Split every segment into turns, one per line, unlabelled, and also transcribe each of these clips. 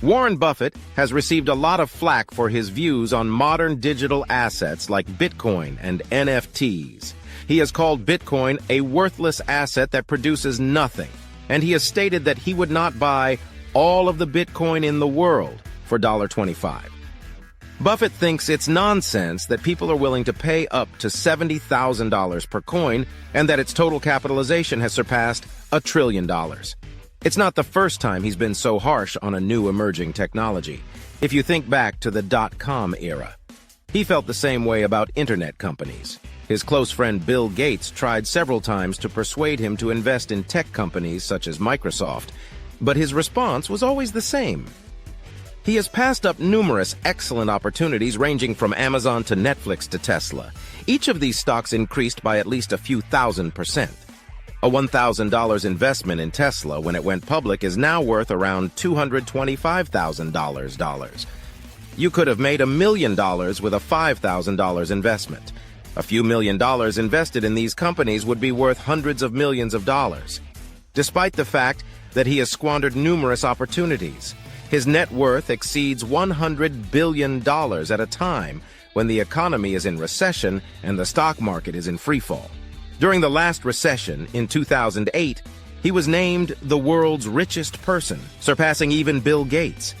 Warren Buffett has received a lot of flack for his views on modern digital assets like Bitcoin and NFTs. He has called Bitcoin a worthless asset that produces nothing, and he has stated that he would not buy all of the Bitcoin in the world for $25. Buffett thinks it's nonsense that people are willing to pay up to $70,000 per coin and that its total capitalization has surpassed $1 trillion. It's not the first time he's been so harsh on a new emerging technology. If you think back to the dot-com era, he felt the same way about internet companies. His close friend Bill Gates tried several times to persuade him to invest in tech companies such as Microsoft, but his response was always the same. He has passed up numerous excellent opportunities ranging from Amazon to Netflix to Tesla. Each of these stocks increased by at least a few thousand%. A $1,000 investment in Tesla when it went public is now worth around $225,000. You could have made $1 million with a $5,000 investment. A few million dollars invested in these companies would be worth hundreds of millions of dollars. Despite the fact that he has squandered numerous opportunities, his net worth exceeds $100 billion at a time when the economy is in recession and the stock market is in freefall. During the last recession, in 2008, he was named the world's richest person, surpassing even Bill Gates.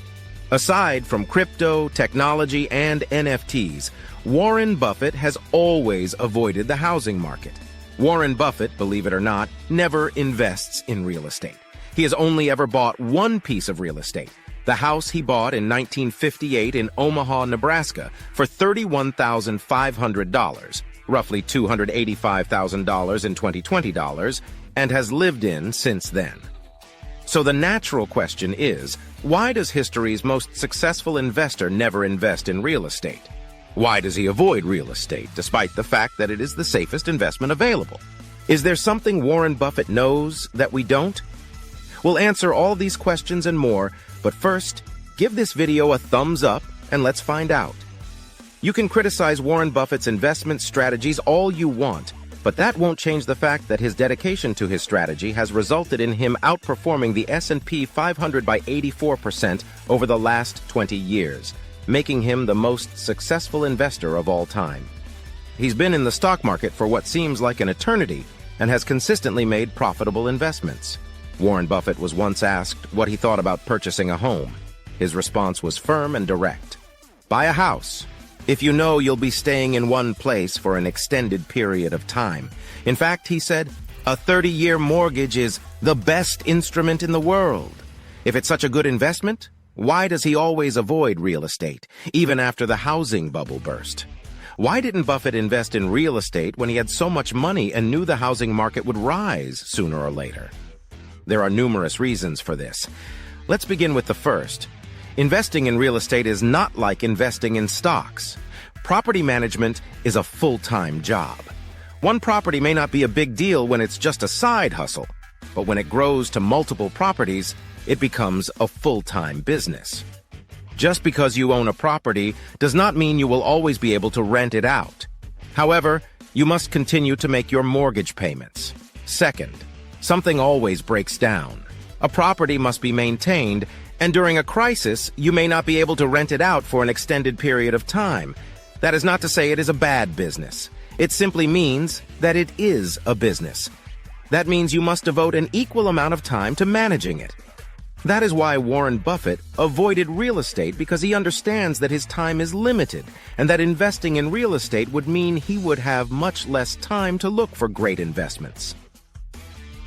Aside from crypto, technology, and NFTs, Warren Buffett has always avoided the housing market. Warren Buffett, believe it or not, never invests in real estate. He has only ever bought one piece of real estate, the house he bought in 1958 in Omaha, Nebraska, for $31,500. Roughly $285,000 in 2020 dollars, and has lived in since then. So the natural question is, why does history's most successful investor never invest in real estate? Why does he avoid real estate, despite the fact that it is the safest investment available? Is there something Warren Buffett knows that we don't? We'll answer all these questions and more, but first, give this video a thumbs up and let's find out. You can criticize Warren Buffett's investment strategies all you want, but that won't change the fact that his dedication to his strategy has resulted in him outperforming the S&P 500 by 84% over the last 20 years, making him the most successful investor of all time. He's been in the stock market for what seems like an eternity and has consistently made profitable investments. Warren Buffett was once asked what he thought about purchasing a home. His response was firm and direct. Buy a house if you know you'll be staying in one place for an extended period of time. In fact, he said, a 30-year mortgage is the best instrument in the world. If it's such a good investment, why does he always avoid real estate, even after the housing bubble burst? Why didn't Buffett invest in real estate when he had so much money and knew the housing market would rise sooner or later? There are numerous reasons for this. Let's begin with the first. Investing in real estate is not like investing in stocks. Property management is a full-time job. One property may not be a big deal when it's just a side hustle, but when it grows to multiple properties, it becomes a full-time business. Just because you own a property does not mean you will always be able to rent it out. However, you must continue to make your mortgage payments. Second, something always breaks down. A property must be maintained, and during a crisis, you may not be able to rent it out for an extended period of time. That is not to say it is a bad business. It simply means that it is a business. That means you must devote an equal amount of time to managing it. That is why Warren Buffett avoided real estate, because he understands that his time is limited and that investing in real estate would mean he would have much less time to look for great investments.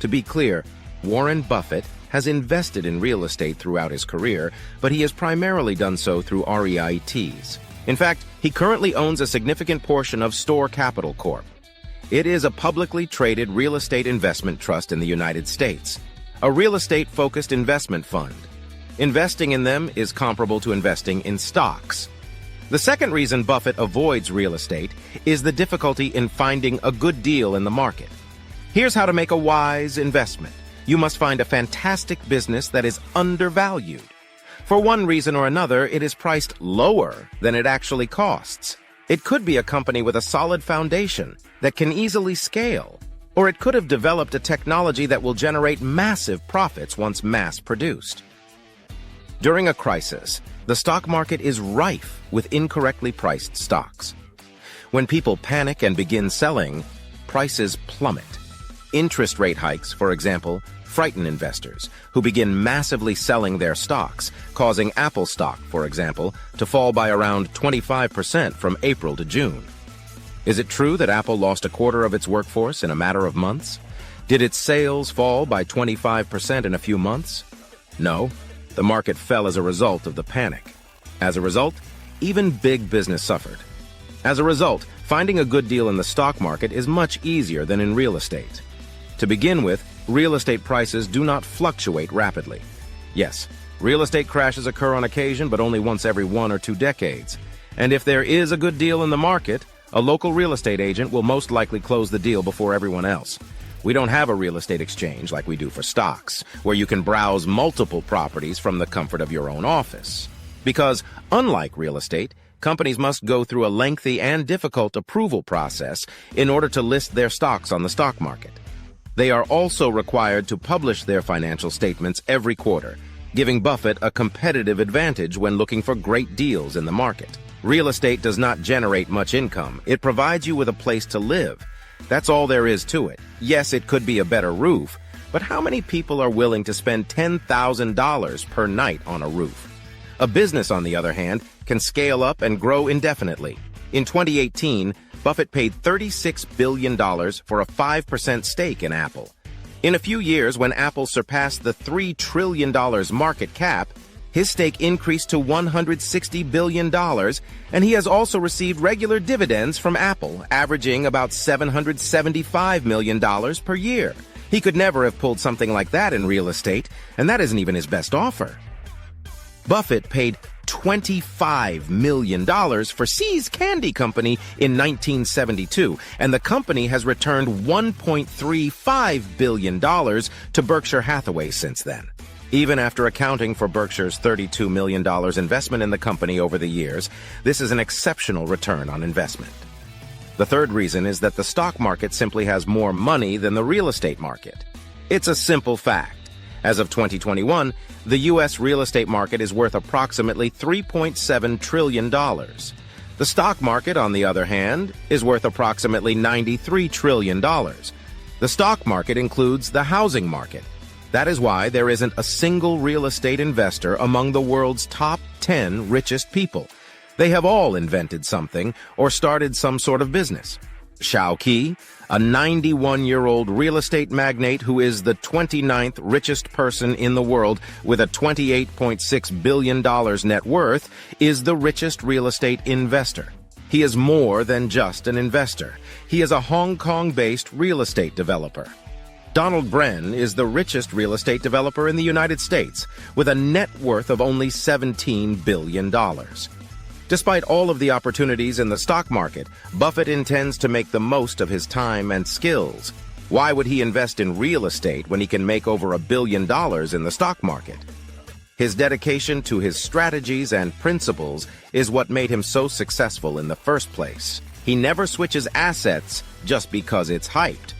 To be clear, Warren Buffett has invested in real estate throughout his career, but he has primarily done so through REITs. In fact, he currently owns a significant portion of Store Capital Corp. It is a publicly traded real estate investment trust in the United States, a real estate-focused investment fund. Investing in them is comparable to investing in stocks. The second reason Buffett avoids real estate is the difficulty in finding a good deal in the market. Here's how to make a wise investment. You must find a fantastic business that is undervalued. For one reason or another, it is priced lower than it actually costs. It could be a company with a solid foundation that can easily scale, or it could have developed a technology that will generate massive profits once mass-produced. During a crisis, the stock market is rife with incorrectly priced stocks. When people panic and begin selling, prices plummet. Interest rate hikes, for example, frighten investors, who begin massively selling their stocks, causing Apple stock, for example, to fall by around 25% from April to June. Is it true that Apple lost a quarter of its workforce in a matter of months? Did its sales fall by 25% in a few months? No, the market fell as a result of the panic. As a result, even big business suffered. As a result, finding a good deal in the stock market is much easier than in real estate. To begin with, real estate prices do not fluctuate rapidly. Yes, real estate crashes occur on occasion, but only once every 1 or 2 decades. And if there is a good deal in the market, a local real estate agent will most likely close the deal before everyone else. We don't have a real estate exchange like we do for stocks, where you can browse multiple properties from the comfort of your own office. Because, unlike real estate, companies must go through a lengthy and difficult approval process in order to list their stocks on the stock market. They are also required to publish their financial statements every quarter, giving Buffett a competitive advantage when looking for great deals in the market. Real estate does not generate much income. It provides you with a place to live. That's all there is to it. Yes, it could be a better roof, but how many people are willing to spend $10,000 per night on a roof? A business, on the other hand, can scale up and grow indefinitely. In 2018, Buffett paid $36 billion for a 5% stake in Apple. In a few years, when Apple surpassed the $3 trillion market cap, his stake increased to $160 billion, and he has also received regular dividends from Apple, averaging about $775 million per year. He could never have pulled something like that in real estate, and that isn't even his best offer. Buffett paid $25 million for See's Candy Company in 1972, and the company has returned $1.35 billion to Berkshire Hathaway since then. Even after accounting for Berkshire's $32 million investment in the company over the years, this is an exceptional return on investment. The third reason is that the stock market simply has more money than the real estate market. It's a simple fact. As of 2021, the U.S. real estate market is worth approximately $3.7 trillion. The stock market, on the other hand, is worth approximately $93 trillion. The stock market includes the housing market. That is why there isn't a single real estate investor among the world's top 10 richest people. They have all invented something or started some sort of business. Shao Qi, a 91-year-old real estate magnate who is the 29th richest person in the world with a $28.6 billion net worth, is the richest real estate investor. He is more than just an investor. He is a Hong Kong-based real estate developer. Donald Bren is the richest real estate developer in the United States, with a net worth of only $17 billion. Despite all of the opportunities in the stock market, Buffett intends to make the most of his time and skills. Why would he invest in real estate when he can make over $1 billion in the stock market? His dedication to his strategies and principles is what made him so successful in the first place. He never switches assets just because it's hyped.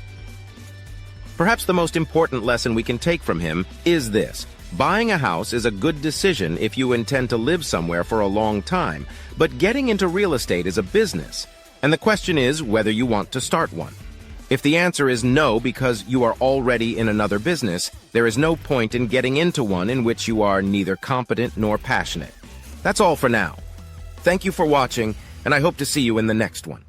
Perhaps the most important lesson we can take from him is this. Buying a house is a good decision if you intend to live somewhere for a long time, but getting into real estate is a business, and the question is whether you want to start one. If the answer is no because you are already in another business, there is no point in getting into one in which you are neither competent nor passionate. That's all for now. Thank you for watching, and I hope to see you in the next one.